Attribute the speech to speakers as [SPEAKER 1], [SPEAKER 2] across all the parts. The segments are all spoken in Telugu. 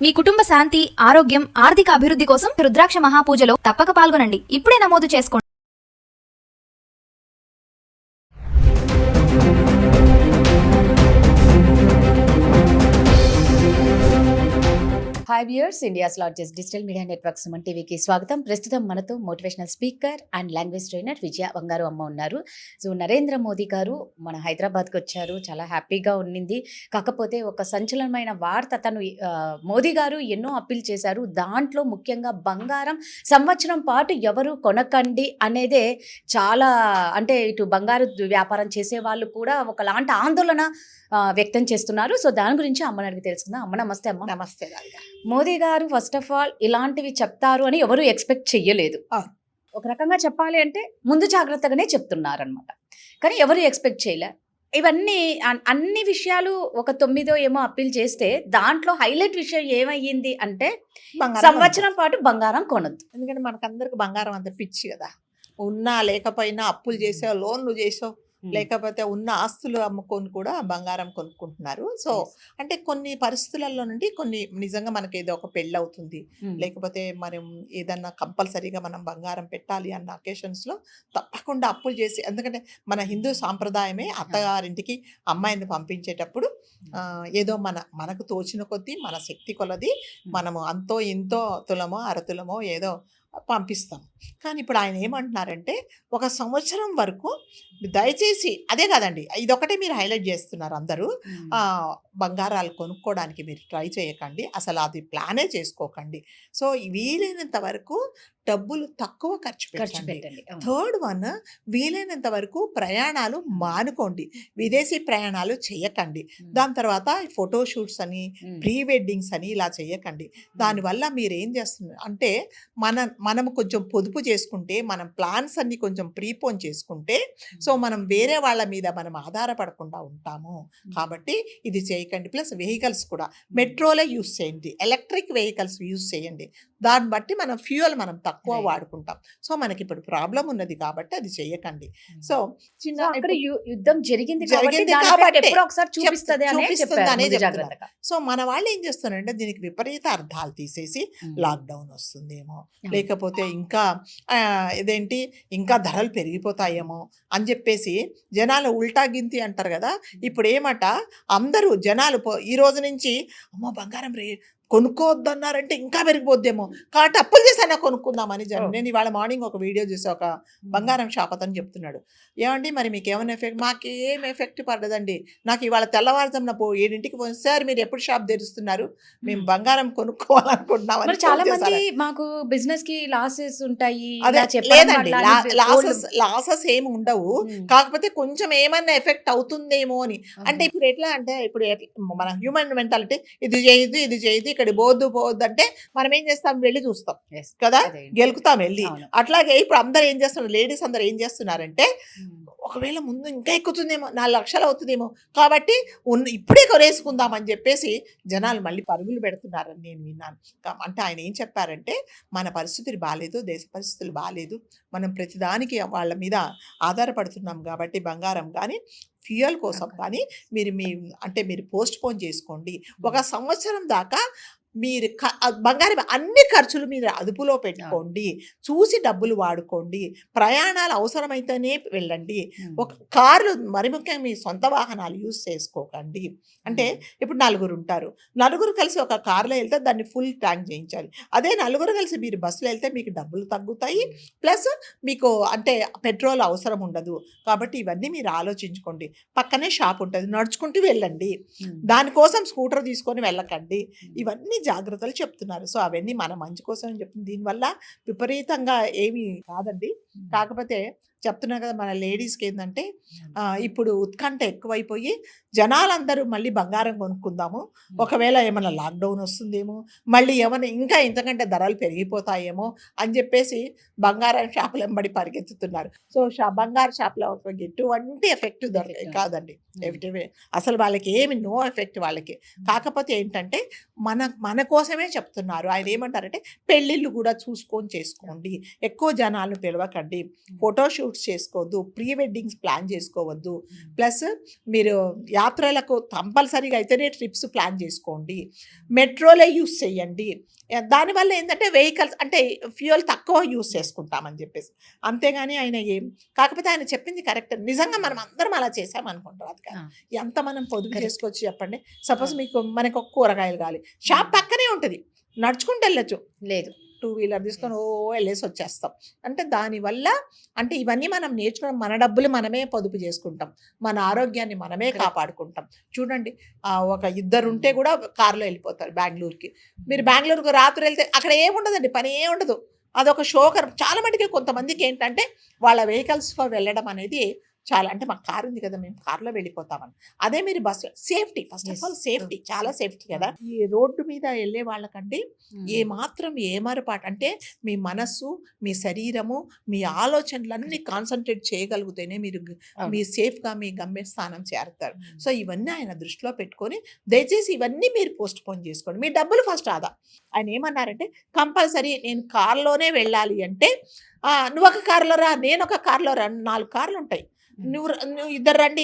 [SPEAKER 1] మీ కుటుంబ శాంతి, ఆరోగ్యం, ఆర్థిక అభివృద్ధి కోసం రుద్రాక్ష మహాపూజలో తప్పక పాల్గొనండి. ఇప్పుడే నమోదు చేసుకోండి.
[SPEAKER 2] Hi viewers, India's largest digital media network Suman టీవీకి స్వాగతం. ప్రస్తుతం మనతో motivational speaker and language trainer Vijaya Bangaru Amma ఉన్నారు. సో నరేంద్ర మోదీ గారు మన హైదరాబాద్కి వచ్చారు, చాలా హ్యాపీగా ఉన్నింది. కాకపోతే ఒక సంచలనమైన వార్త, తను మోదీ గారు ఎన్నో అప్పీల్ చేశారు. దాంట్లో ముఖ్యంగా బంగారం సంవత్సరం పాటు ఎవరు కొనకండి అనేదే చాలా, అంటే ఇటు బంగారు వ్యాపారం చేసే వాళ్ళు కూడా ఒకలాంటి ఆందోళన వ్యక్తం చేస్తున్నారు. సో దాని గురించి అమ్మని అడిగి తెలుసుకుందాం. అమ్మ నమస్తే. అమ్మ
[SPEAKER 3] నమస్తే.
[SPEAKER 2] మోదీ గారు ఫస్ట్ ఆఫ్ ఆల్ ఇలాంటివి చెప్తారు అని ఎవరు ఎక్స్పెక్ట్ చెయ్యలేదు. ఒక రకంగా చెప్పాలి అంటే ముందు జాగ్రత్తగానే చెప్తున్నారు అనమాట, కానీ ఎవరు ఎక్స్పెక్ట్ చేయలే. ఇవన్నీ అన్ని విషయాలు ఒక 9 ఏమో అప్పీల్ చేస్తే దాంట్లో హైలైట్ విషయం ఏమయ్యింది అంటే సంవత్సరం పాటు బంగారం కొనొద్దు.
[SPEAKER 3] ఎందుకంటే మనకందరికి బంగారం అంత పిచ్చి కదా. ఉన్నా లేకపోయినా అప్పులు చేసో, లోన్లు చేసో, లేకపోతే ఉన్న ఆస్తులు అమ్ముకొని కూడా బంగారం కొనుక్కుంటున్నారు. సో అంటే కొన్ని పరిస్థితులలో నుండి కొన్ని నిజంగా మనకి ఏదో ఒక పెళ్ళి అవుతుంది, లేకపోతే మనం ఏదన్నా కంపల్సరీగా మనం బంగారం పెట్టాలి అన్న అకేషన్స్లో తప్పకుండా అప్పులు చేసి, ఎందుకంటే మన హిందూ సాంప్రదాయమే అత్తగారింటికి అమ్మాయిని పంపించేటప్పుడు ఏదో మనకు తోచిన కొద్దీ మన శక్తి కొలది మనము అంతో ఇంతో తులమో అరతులమో ఏదో పంపిస్తాం. కానీ ఇప్పుడు ఆయన ఏమంటున్నారంటే ఒక సంవత్సరం వరకు దయచేసి, అదే కాదండి, ఇదొకటే మీరు హైలైట్ చేస్తున్నారు అందరూ, బంగారాలు కొనుక్కోవడానికి మీరు ట్రై చేయకండి, అసలు అది ప్లానే చేసుకోకండి. సో వీలైనంత వరకు డబ్బులు తక్కువ ఖర్చు పెట్టండి. థర్డ్ వన్, వీలైనంత వరకు ప్రయాణాలు మానుకోండి, విదేశీ ప్రయాణాలు చేయకండి. దాని తర్వాత ఫోటోషూట్స్ అని, ప్రీ వెడ్డింగ్స్ అని ఇలా చేయకండి. దానివల్ల మీరు ఏం చేస్తున్నారు అంటే మనం కొంచెం పొదుపు చేసుకుంటే, మనం ప్లాన్స్ అన్ని కొంచెం ప్రీపోన్ చేసుకుంటే, సో మనం వేరే వాళ్ళ మీద మనం ఆధారపడకుండా ఉంటాము. కాబట్టి ఇది చేయకండి. ప్లస్ వెహికల్స్ కూడా మెట్రోలే యూస్ చేయండి, ఎలక్ట్రిక్ వెహికల్స్ యూస్ చేయండి. దాన్ని బట్టి మనం ఫ్యూయల్ మనం తక్కువ వాడుకుంటాం. సో మనకి ఇప్పుడు ప్రాబ్లం ఉన్నది కాబట్టి అది చేయకండి. సో చిన్న
[SPEAKER 2] యుద్ధం జరిగింది
[SPEAKER 3] కాబట్టి
[SPEAKER 2] చూపిస్తుంది.
[SPEAKER 3] సో మన వాళ్ళు ఏం చేస్తున్నారంటే దీనికి విపరీత అర్థాలు తీసేసి లాక్డౌన్ వస్తుందేమో, లేకపోతే ఇంకా ఇదేంటి ఇంకా ధరలు పెరిగిపోతాయేమో అని చెప్పేసి జనాలు ఉల్టా గింతి అంటారు కదా. ఇప్పుడు ఏమట అందరూ జనాలు ఈ రోజు నుంచి అమ్మో బంగారం కొనుక్కోవద్దన్నారంటే ఇంకా పెరిగిపోద్దేమో కాబట్టి అప్పులు చేసైనా కొనుక్కుందామని నేను ఇవాళ మార్నింగ్ ఒక వీడియో చూసి ఒక బంగారం షాప్ అతను చెప్తున్నాడు, ఏమండి మరి మీకు ఏమైనా ఎఫెక్ట్? మాకేం ఎఫెక్ట్ పడదండి, నాకు ఇవాళ తెల్లవారుజామున 7ంటికి పోయి, సార్ మీరు ఎప్పుడు షాప్ తెరుస్తున్నారు, మేము బంగారం కొనుక్కోవాలనుకుంటున్నామని.
[SPEAKER 2] చాలా మంది మాకు బిజినెస్ కి లాసెస్ ఉంటాయి.
[SPEAKER 3] లేదండి, లాసెస్ ఏమి ఉండవు, కాకపోతే కొంచెం ఏమన్నా ఎఫెక్ట్ అవుతుందేమో అని. అంటే ఇప్పుడు ఎట్లా అంటే, ఇప్పుడు మన హ్యూమన్ మెంటాలిటీ, ఇది చేయదు ఇది చేయదు, ఇక్కడ పోద్దు అంటే మనం ఏం చేస్తాం, వెళ్ళి చూస్తాం కదా, గెలుకుతాం వెళ్ళి. అట్లాగే ఇప్పుడు అందరూ ఏం చేస్తున్నారు, లేడీస్ అందరూ ఏం చేస్తున్నారంటే ఒకవేళ ముందు ఇంకా ఎక్కుతుందేమో, 4 లక్షలు అవుతుందేమో కాబట్టి ఇప్పుడే కొనేసుకుందాం అని చెప్పేసి జనాలు మళ్ళీ పరుగులు పెడుతున్నారని నేను విన్నాను. అంటే ఆయన ఏం చెప్పారంటే మన పరిస్థితులు బాగాలేదు, దేశ పరిస్థితులు బాగాలేదు, మనం ప్రతిదానికి వాళ్ళ మీద ఆధారపడుతున్నాం కాబట్టి బంగారం కానీ ఫ్యూయల్ కోసం కానీ మీరు పోస్ట్ పోన్ చేసుకోండి. ఒక సంవత్సరం దాకా మీరు బంగారం అన్ని ఖర్చులు మీరు అదుపులో పెట్టుకోండి, చూసి డబ్బులు వాడుకోండి, ప్రయాణాలు అవసరమైతేనే వెళ్ళండి. ఒక కార్లు మరి ముఖ్యంగా మీ సొంత వాహనాలు యూజ్ చేసుకోకండి. అంటే ఇప్పుడు 4 ఉంటారు, 4 కలిసి ఒక కార్లో వెళ్తే దాన్ని ఫుల్ ట్యాంక్ చేయించాలి. అదే 4 కలిసి మీరు బస్సులో వెళ్తే మీకు డబ్బులు తగ్గుతాయి, ప్లస్ మీకు అంటే పెట్రోల్ అవసరం ఉండదు. కాబట్టి ఇవన్నీ మీరు ఆలోచించుకోండి. పక్కనే షాప్ ఉంటుంది, నడుచుకుంటూ వెళ్ళండి, దానికోసం స్కూటర్ తీసుకొని వెళ్ళకండి. ఇవన్నీ జాగ్రత్తలు చెప్తున్నారు. సో అవన్నీ మన మంచి కోసం అని చెప్తుంది. దీనివల్ల విపరీతంగా ఏమీ కాదండి. కాకపోతే చెప్తున్నా కదా, మన లేడీస్కి ఏంటంటే ఇప్పుడు ఉత్కంఠ ఎక్కువైపోయి జనాలందరూ మళ్ళీ బంగారం కొనుక్కుందాము, ఒకవేళ ఏమైనా లాక్డౌన్ వస్తుందేమో, మళ్ళీ ఏమైనా ఇంకా ఇంతకంటే ధరలు పెరిగిపోతాయేమో అని చెప్పేసి బంగారం షాపులు వెంబడి పరిగెత్తుతున్నారు. సో బంగారు షాప్లో ఎటువంటి ఎఫెక్ట్ కాదండి, అసలు వాళ్ళకి ఏమి నో ఎఫెక్ట్ వాళ్ళకి. కాకపోతే ఏంటంటే మన కోసమే చెప్తున్నారు. ఆయన ఏమంటారంటే పెళ్ళిళ్ళు కూడా చూసుకొని చేసుకోండి, ఎక్కువ జనాలను పిలవకండి, ఫోటోషూట్ షూట్స్ చేసుకోవద్దు, ప్రీ వెడ్డింగ్స్ ప్లాన్ చేసుకోవద్దు. ప్లస్ మీరు యాత్రలకు కంపల్సరీగా అయితేనే ట్రిప్స్ ప్లాన్ చేసుకోండి. మెట్రోలే యూస్ చేయండి. దానివల్ల ఏంటంటే వెహికల్స్ అంటే ఫ్యూయల్ తక్కువ యూస్ చేసుకుంటామని చెప్పేసి, అంతేగాని ఆయన కాకపోతే ఆయన చెప్పింది కరెక్ట్. నిజంగా మనం అందరం అలా చేసామనుకుంటాం. అది కాదు, ఎంత మనం పొదుపు చేసుకోవచ్చు చెప్పండి. సపోజ్ మనకు ఒక కూరగాయలు కావాలి, షాప్ పక్కనే ఉంటుంది, నడుచుకుంటూ వెళ్ళచ్చు.
[SPEAKER 2] లేదు,
[SPEAKER 3] 2 వీలర్ తీసుకొని వెళ్ళేసి వచ్చేస్తాం. అంటే దానివల్ల అంటే ఇవన్నీ మనం నేర్చుకోవడం, మన డబ్బులు మనమే పొదుపు చేసుకుంటాం, మన ఆరోగ్యాన్ని మనమే కాపాడుకుంటాం. చూడండి, ఒక ఇద్దరు ఉంటే కూడా కారులో వెళ్ళిపోతారు బెంగళూరుకి. మీరు బెంగళూరుకు రాత్రి వెళ్తే అక్కడ ఏముండదండి, పని ఉండదు. అదొక షోకర్. చాలా మటుకి కొంతమందికి ఏంటంటే వాళ్ళ వెహికల్స్తో వెళ్ళడం అనేది చాలా, అంటే మాకు కారు ఉంది కదా, మేము కారులో వెళ్ళిపోతామని. అదే మీరు bus safety, first of all safety, చాలా సేఫ్టీ కదా. ఈ రోడ్డు మీద వెళ్ళే వాళ్ళకంటే ఏమరపాటు అంటే మీ మనస్సు, మీ శరీరము, మీ ఆలోచనలన్నీ కాన్సన్ట్రేట్ చేయగలిగితేనే మీరు సేఫ్గా మీ గమ్యస్థానం చేరుతారు. సో ఇవన్నీ ఆయన దృష్టిలో పెట్టుకొని దయచేసి ఇవన్నీ మీరు పోస్ట్ పోన్ చేసుకోండి. మీ డబ్బులు ఫస్ట్ ఆదా. ఆయన ఏమన్నారంటే కంపల్సరీ నేను కారులోనే వెళ్ళాలి అంటే నువ్వు ఒక కారులో రా, నేను ఒక కారులో రా, 4 కార్లు ఉంటాయి, నువ్వు ఇద్దరు రండి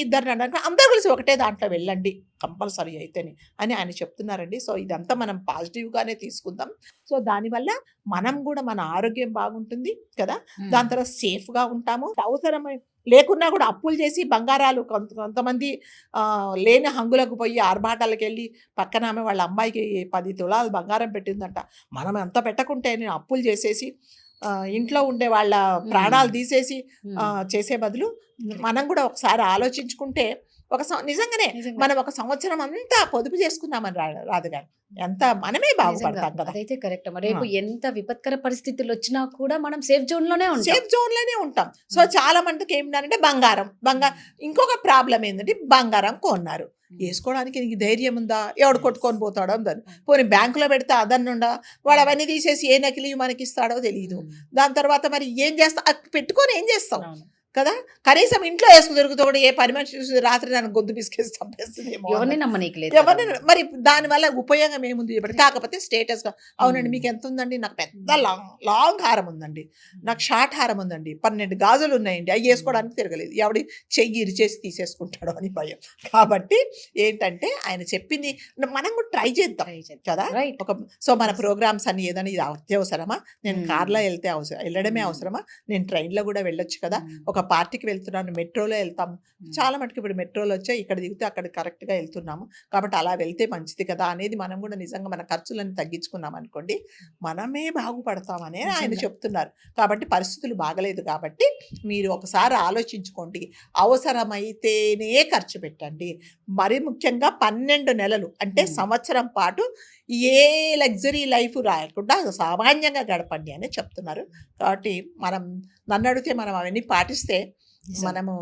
[SPEAKER 3] అందరూ కలిసి ఒకటే దాంట్లో వెళ్ళండి కంపల్సరీ అయితేనే అని ఆయన చెప్తున్నారండి. సో ఇదంతా మనం పాజిటివ్గానే తీసుకుందాం. సో దానివల్ల మనం కూడా మన ఆరోగ్యం బాగుంటుంది కదా, దాని తర్వాత సేఫ్గా ఉంటాము. అవసరం లేకున్నా కూడా అప్పులు చేసి బంగారాలు కొంతమంది లేని హంగులకు పోయి ఆర్భాటాలకు వెళ్ళి పక్కన ఆమె వాళ్ళ అమ్మాయికి 10 తులాలు బంగారం పెట్టిందంట. మనం ఎంత పెట్టకుంటే నేను అప్పులు చేసేసి ఇంట్లో ఉండే వాళ్ళ ప్రాణాలు తీసేసి చేసే బదులు మనం కూడా ఒకసారి ఆలోచించుకుంటే నిజంగానే మనం ఒక సంవత్సరం అంతా పొదుపు చేసుకున్నామని రాదు గారు, ఎంత మనమే బాగుపడతాం కదా.
[SPEAKER 2] అదైతే కరెక్ట్. రేపు ఎంత విపత్కర పరిస్థితులు వచ్చినా కూడా మనం సేఫ్ జోన్ లోనే ఉంటాం. సో చాలా మందికి ఏంటంటే బంగారం ఇంకొక ప్రాబ్లం ఏంటంటే బంగారం కొన్నారు, వేసుకోవడానికి నీకు ధైర్యం ఉందా, ఎవడు కొట్టుకొని పోతాడో దాన్ని, పోనీ బ్యాంకులో పెడితే అదన్నుండా వాడు అవన్నీ తీసేసి ఏ నకిలీ మనకి ఇస్తాడో తెలియదు. దాని తర్వాత మరి ఏం చేస్తా, పెట్టుకొని ఏం చేస్తాం కదా, కనీసం ఇంట్లో వేసుకు దొరుకుతాడు, ఏ పని మనిషి చూసి రాత్రి నన్ను గొంతు పిసికేసి చంపేస్తుందేమో, ఎవరిని మరి దానివల్ల ఉపయోగం ఏముంది చెప్పండి. కాకపోతే స్టేటస్గా అవునండి మీకు ఎంత ఉందండి, నాకు పెద్ద లాంగ్ హారం ఉందండి, నాకు షార్ట్ హారం ఉందండి, 12 గాజులు ఉన్నాయండి, అవి వేసుకోవడానికి తిరగలేదు, ఎవడి చెయ్యి ఇరిచేసి తీసేసుకుంటాడు అని భయం. కాబట్టి ఏంటంటే ఆయన చెప్పింది మనం కూడా ట్రై చేద్దాం కదా. సో మన ప్రోగ్రామ్స్ అన్ని ఏదైనా ఇది అత్యవసరమా, నేను కార్లో వెళ్ళడమే అవసరమా, నేను ట్రైన్లో కూడా వెళ్ళొచ్చు కదా, ఒక పార్టీకి వెళ్తున్నాను మెట్రోలో వెళ్తాము, చాలా మటుకు ఇప్పుడు మెట్రోలో వచ్చాయి, ఇక్కడ దిగితే అక్కడ కరెక్ట్గా వెళ్తున్నాము, కాబట్టి అలా వెళ్తే మంచిది కదా అనేది మనం కూడా నిజంగా మన ఖర్చులను తగ్గించుకున్నాం అనుకోండి మనమే బాగుపడతామని ఆయన చెప్తున్నారు. కాబట్టి పరిస్థితులు బాగలేదు కాబట్టి మీరు ఒకసారి ఆలోచించుకోండి, అవసరమైతేనే ఖర్చు పెట్టండి. మరి ముఖ్యంగా 12 నెలలు అంటే సంవత్సరం పాటు ఏ లగ్జరీ లైఫ్ రాయకుండా సామాన్యంగా గడపండి అని చెప్తున్నారు. కాబట్టి నన్ను అడిగితే మనం అవన్నీ పాటిస్తే మనము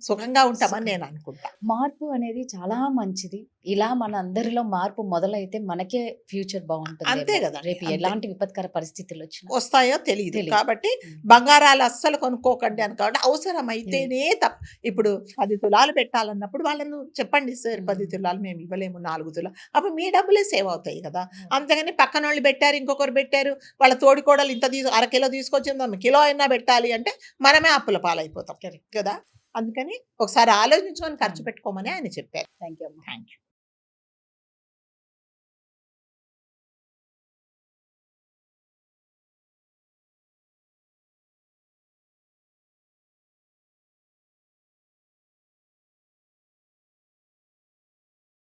[SPEAKER 2] సుఖంగా ఉంటామని నేను అనుకుంటా. మార్పు అనేది చాలా మంచిది. ఇలా మన అందరిలో మార్పు మొదలైతే మనకే ఫ్యూచర్ బాగుంటుంది.
[SPEAKER 3] అంతే కదా,
[SPEAKER 2] రేపు ఎలాంటి విపత్కర పరిస్థితులు
[SPEAKER 3] వస్తాయో తెలియదు. కాబట్టి బంగారాలు అస్సలు కొనుక్కోకండి అనుకోండి, అవసరమైతేనే ఇప్పుడు 10 తులాలు పెట్టాలన్నప్పుడు వాళ్ళను చెప్పండి, సార్ 10 తులాలు మేము ఇవ్వలేము, 4 తులాలు, అప్పుడు మీ డబ్బులే సేవ్ అవుతాయి కదా. అంతేగాని పక్కన వాళ్ళు పెట్టారు, ఇంకొకరు పెట్టారు, వాళ్ళ తోడికోడలు ఇంత అరకిలో తీసుకొచ్చింది, కిలో అయినా పెట్టాలి అంటే మనమే అప్పుల పాలైపోతాం కదా. అందుకని ఒకసారి ఆలోచించుకొని ఖర్చు పెట్టుకోమని ఆయన చెప్పారు.
[SPEAKER 2] Thank you.